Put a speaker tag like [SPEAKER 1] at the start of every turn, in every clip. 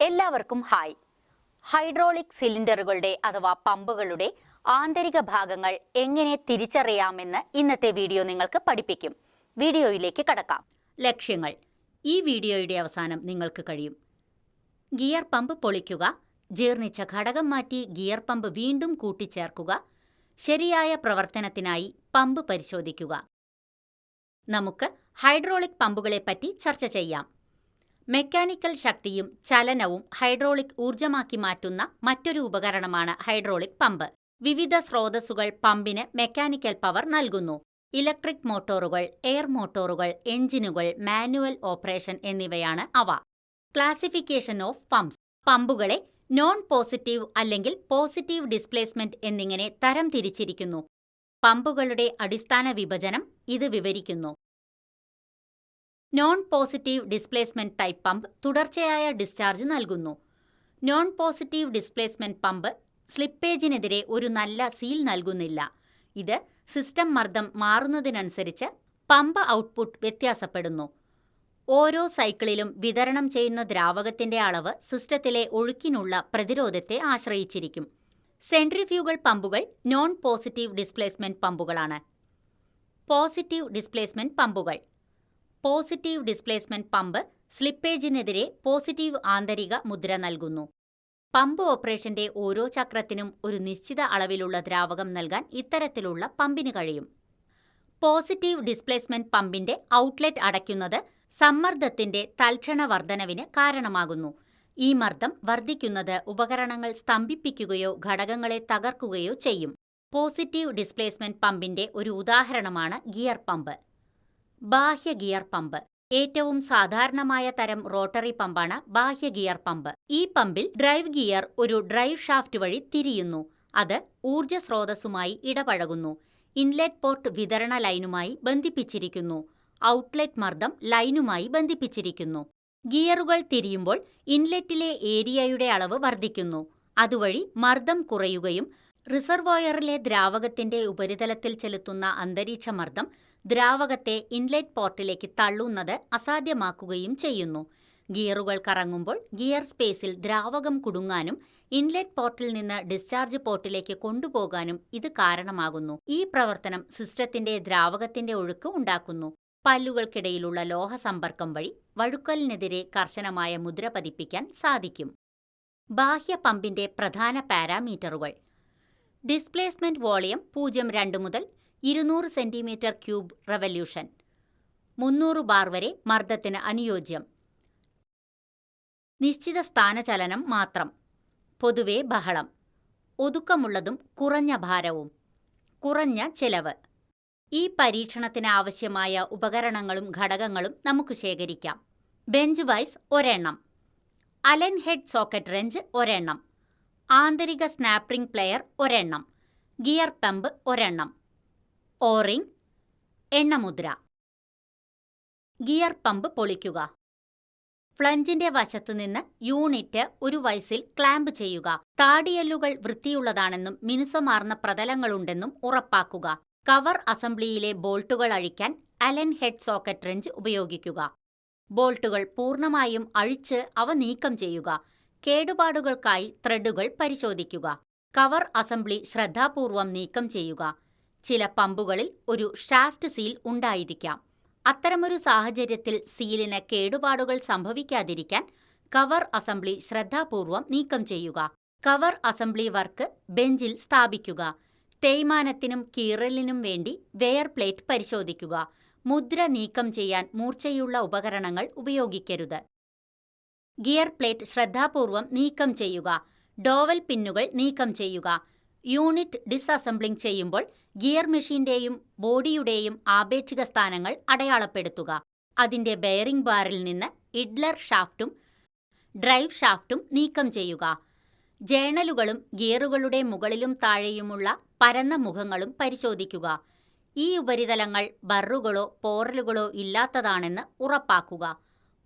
[SPEAKER 1] എല്ലാവർക്കും hi. Hydraulic സിലിണ്ടറുകളുടെ അഥവാ പമ്പുകളുടെ ആന്തരിക ഭാഗങ്ങൾ എങ്ങനെ തിരിച്ചറിയാമെന്ന് ഇന്നത്തെ വീഡിയോ നിങ്ങൾക്ക് പഠിപ്പിക്കും. വീഡിയോയിലേക്ക് കടക്കാം. ലക്ഷ്യങ്ങൾ ഈ വീഡിയോയുടെ അവസാനം നിങ്ങൾക്ക് കഴിയും. ഗിയർ പമ്പ് പൊളിക്കുക, ജീർണിച്ച ഘടകം മാറ്റി ഗിയർ പമ്പ് വീണ്ടും കൂട്ടിച്ചേർക്കുക, ശരിയായ പ്രവർത്തനത്തിനായി പമ്പ് പരിശോധിക്കുക. നമുക്ക് ഹൈഡ്രോളിക് പമ്പുകളെപ്പറ്റി ചർച്ച ചെയ്യാം. മെക്കാനിക്കൽ ശക്തിയും ചലനവും ഹൈഡ്രോളിക് ഊർജമാക്കി മാറ്റുന്ന മറ്റൊരു ഉപകരണമാണ് ഹൈഡ്രോളിക് പമ്പ്. വിവിധ സ്രോതസ്സുകൾ പമ്പിന് മെക്കാനിക്കൽ പവർ നൽകുന്നു. ഇലക്ട്രിക് മോട്ടോറുകൾ, എയർ മോട്ടോറുകൾ, എഞ്ചിനുകൾ, മാനുവൽ ഓപ്പറേഷൻ എന്നിവയാണ് അവ. Classification of pumps. പമ്പുകളെ നോൺ പോസിറ്റീവ് അല്ലെങ്കിൽ പോസിറ്റീവ് ഡിസ്പ്ലേസ്മെന്റ് എന്നിങ്ങനെ തരം തിരിച്ചിരിക്കുന്നു. പമ്പുകളുടെ അടിസ്ഥാന വിഭജനം ഇത് വിവരിക്കുന്നു. Non positive displacement type pump തുടർച്ചയായ ഡിസ്ചാർജ് നൽകുന്നു. നോൺ പോസിറ്റീവ് ഡിസ്പ്ലേസ്മെന്റ് പമ്പ് സ്ലിപ്പേജിനെതിരെ ഒരു നല്ല സീൽ നൽകുന്നില്ല. ഇത് സിസ്റ്റം മർദ്ദം മാറുന്നതിനനുസരിച്ച് പമ്പ് ഔട്ട്പുട്ട് വ്യത്യാസപ്പെടുന്നു. ഓരോ സൈക്കിളിലും വിതരണം ചെയ്യുന്ന ദ്രാവകത്തിന്റെ അളവ് സിസ്റ്റത്തിലെ ഒഴുക്കിനുള്ള പ്രതിരോധത്തെ ആശ്രയിച്ചിരിക്കും. സെൻട്രിഫ്യൂഗൽ പമ്പുകൾ നോൺ പോസിറ്റീവ് ഡിസ്പ്ലേസ്മെന്റ് പമ്പുകളാണ്. പോസിറ്റീവ് ഡിസ്പ്ലേസ്മെന്റ് പമ്പുകൾ. പോസിറ്റീവ് ഡിസ്പ്ലേസ്മെന്റ് പമ്പ് സ്ലിപ്പേജിനെതിരെ പോസിറ്റീവ് ആന്തരിക മുദ്ര നൽകുന്നു. പമ്പ് ഓപ്പറേഷന്റെ ഓരോ ചക്രത്തിനും ഒരു നിശ്ചിത അളവിലുള്ള ദ്രാവകം നൽകാൻ ഇത്തരത്തിലുള്ള പമ്പിന് കഴിയും. പോസിറ്റീവ് ഡിസ്പ്ലേസ്മെന്റ് പമ്പിന്റെ ഔട്ട്ലെറ്റ് അടയ്ക്കുന്നത് സമ്മർദ്ദത്തിന്റെ തൽക്ഷണ വർധനവിന് കാരണമാകുന്നു. ഈ മർദ്ദം വർദ്ധിക്കുന്നത് ഉപകരണങ്ങൾ സ്തംഭിപ്പിക്കുകയോ ഘടകങ്ങളെ തകർക്കുകയോ ചെയ്യും. പോസിറ്റീവ് ഡിസ്പ്ലേസ്മെന്റ് പമ്പിന്റെ ഒരു ഉദാഹരണമാണ് ഗിയർ പമ്പ്. ബാഹ്യ ഗിയർ പമ്പ്. ഏറ്റവും സാധാരണമായ തരം റോട്ടറി പമ്പാണ് ബാഹ്യ ഗിയർ പമ്പ്. ഈ പമ്പിൽ ഡ്രൈവ് ഗിയർ ഒരു ഡ്രൈവ് ഷാഫ്റ്റ് വഴി തിരിയുന്നു. അത് ഊർജ്ജ സ്രോതസ്സുമായി ഇടപഴകുന്നു. ഇൻലെറ്റ് പോർട്ട് വിതരണ ലൈനുമായി ബന്ധിപ്പിച്ചിരിക്കുന്നു. ഔട്ട്ലെറ്റ് മർദ്ദം ലൈനുമായി ബന്ധിപ്പിച്ചിരിക്കുന്നു. ഗിയറുകൾ തിരിയുമ്പോൾ ഇൻലെറ്റിലെ ഏരിയയുടെ അളവ് വർദ്ധിക്കുന്നു. അതുവഴി മർദ്ദം കുറയുകയും റിസർവോയറിലെ ദ്രാവകത്തിന്റെ ഉപരിതലത്തിൽ ചെലുത്തുന്ന അന്തരീക്ഷ മർദ്ദം ദ്രാവകത്തെ ഇൻലെറ്റ് പോർട്ടിലേക്ക് തള്ളുന്നത് അസാധ്യമാക്കുകയും ചെയ്യുന്നു. ഗിയറുകൾ കറങ്ങുമ്പോൾ ഗിയർ സ്പേസിൽ ദ്രാവകം കുടുങ്ങാനും ഇൻലെറ്റ് പോർട്ടിൽ നിന്ന് ഡിസ്ചാർജ് പോർട്ടിലേക്ക് കൊണ്ടുപോകാനും ഇത് കാരണമാകുന്നു. ഈ പ്രവർത്തനം സിസ്റ്റത്തിന്റെ ദ്രാവകത്തിന്റെ ഒഴുക്ക് ഉണ്ടാക്കുന്നു. പല്ലുകൾക്കിടയിലുള്ള ലോഹ സമ്പർക്കം വഴി വഴുക്കലിനെതിരെ കർശനമായ മുദ്ര പതിപ്പിക്കാൻ സാധിക്കും. ബാഹ്യ പമ്പിന്റെ പ്രധാന പാരാമീറ്ററുകൾ. ഡിസ്പ്ലേസ്മെന്റ് വോളിയം 0.2 മുതൽ 200 സെന്റിമീറ്റർ ക്യൂബ് റെവല്യൂഷൻ. 300 ബാർ വരെ മർദ്ദത്തിന് അനുയോജ്യം. നിശ്ചിത സ്ഥാനചലനം മാത്രം. പൊതുവെ ബഹളം. ഒതുക്കമുള്ളതും കുറഞ്ഞ ഭാരവും. കുറഞ്ഞ ചെലവ്. ഈ പരീക്ഷണത്തിന് ആവശ്യമായ ഉപകരണങ്ങളും ഘടകങ്ങളും നമുക്ക് ശേഖരിക്കാം. ബെഞ്ച് വൈസ് ഒരെണ്ണം. അലൻ ഹെഡ് സോക്കറ്റ് റെഞ്ച് ഒരെണ്ണം. ആന്തരിക സ്നാപ്രിംഗ് പ്ലെയർ ഒരെണ്ണം. ഗിയർ പമ്പ് ഒരെണ്ണം. ഓറിംഗ്. എണ്ണമുദ്ര. ഗിയർ പമ്പ് പൊളിക്കുക. ഫ്ലഞ്ചിന്റെ വശത്തുനിന്ന് യൂണിറ്റ് ഒരു വയസ്സിൽ ക്ലാമ്പ് ചെയ്യുക. താടിയെല്ലുകൾ വൃത്തിയുള്ളതാണെന്നും മിനുസമാർന്ന പ്രതലങ്ങളുണ്ടെന്നും ഉറപ്പാക്കുക. കവർ അസംബ്ലിയിലെ ബോൾട്ടുകൾ അഴിക്കാൻ അലൻ ഹെഡ് സോക്കറ്റ് റെഞ്ച് ഉപയോഗിക്കുക. ബോൾട്ടുകൾ പൂർണ്ണമായും അഴിച്ച് അവ നീക്കം ചെയ്യുക. കേടുപാടുകൾക്കായി ത്രെഡുകൾ പരിശോധിക്കുക. കവർ അസംബ്ലി ശ്രദ്ധാപൂർവം നീക്കം ചെയ്യുക. ചില പമ്പുകളിൽ ഒരു ഷാഫ്റ്റ് സീൽ ഉണ്ടായിരിക്കാം. അത്തരമൊരു സാഹചര്യത്തിൽ സീലിന് കേടുപാടുകൾ സംഭവിക്കാതിരിക്കാൻ കവർ അസംബ്ലി ശ്രദ്ധാപൂർവം നീക്കം ചെയ്യുക. കവർ അസംബ്ലി വർക്ക് ബെഞ്ചിൽ സ്ഥാപിക്കുക. തേയ്മാനത്തിനും കീറലിനും വേണ്ടി വെയർ പ്ലേറ്റ് പരിശോധിക്കുക. മുദ്ര നീക്കം ചെയ്യാൻ മൂർച്ചയുള്ള ഉപകരണങ്ങൾ ഉപയോഗിക്കരുത്. ഗിയർ പ്ലേറ്റ് ശ്രദ്ധാപൂർവം നീക്കം ചെയ്യുക. ഡോവൽ പിന്നുകൾ നീക്കം ചെയ്യുക. യൂണിറ്റ് ഡിസ്അസംബ്ലിംഗ് ചെയ്യുമ്പോൾ ഗിയർ മെഷീന്റെയും ബോഡിയുടെയും ആപേക്ഷിക സ്ഥാനങ്ങൾ അടയാളപ്പെടുത്തുക. അതിന്റെ ബെയറിംഗ് ബാറിൽ നിന്ന് ഇഡ്ലർ ഷാഫ്റ്റും ഡ്രൈവ് ഷാഫ്റ്റും നീക്കം ചെയ്യുക. ജേണലുകളും ഗിയറുകളുടെ മുകളിലും താഴെയുമുള്ള പരന്ന മുഖങ്ങളും പരിശോധിക്കുക. ഈ ഉപരിതലങ്ങൾ ബറുകളോ പോറലുകളോ ഇല്ലാത്തതാണെന്ന് ഉറപ്പാക്കുക.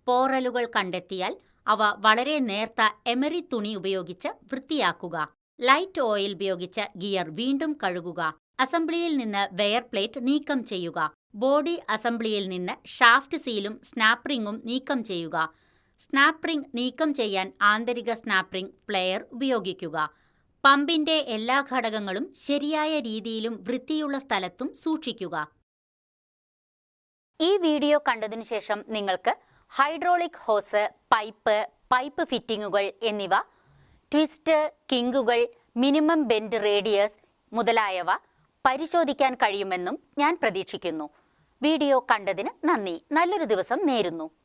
[SPEAKER 1] പോറലുകൾ കണ്ടെത്തിയാൽ അവ വളരെ നേർത്ത എമറി തുണി ഉപയോഗിച്ച് വൃത്തിയാക്കുക. ലൈറ്റ് ഓയിൽ ഉപയോഗിച്ച് ഗിയർ വീണ്ടും കഴുകുക. അസംബ്ലിയിൽ നിന്ന് വെയർ പ്ലേറ്റ് നീക്കം ചെയ്യുക. ബോഡി അസംബ്ലിയിൽ നിന്ന് ഷാഫ്റ്റ് സീലും സ്നാപ്പ് റിങ്ങും നീക്കം ചെയ്യുക. സ്നാപ്പ് റിംഗ് നീക്കം ചെയ്യാൻ ആന്തരിക സ്നാപ്പ് റിംഗ് പ്ലെയർ ഉപയോഗിക്കുക. പമ്പിന്റെ എല്ലാ ഘടകങ്ങളും ശരിയായ രീതിയിലും വൃത്തിയുള്ള സ്ഥലത്തും സൂക്ഷിക്കുക. ഈ വീഡിയോ കണ്ടതിനു ശേഷം നിങ്ങൾക്ക് ഹൈഡ്രോളിക് ഹോസ്, പൈപ്പ് ഫിറ്റിങ്ങുകൾ എന്നിവ, ട്വിസ്റ്റ്, കിങ്കുകൾ, മിനിമം ബെൻഡ് റേഡിയസ് മുതലായവ പരിശോധിക്കാൻ കഴിയുമെന്നും ഞാൻ പ്രതീക്ഷിക്കുന്നു. വീഡിയോ കണ്ടതിന് നന്ദി. നല്ലൊരു ദിവസം നേരുന്നു.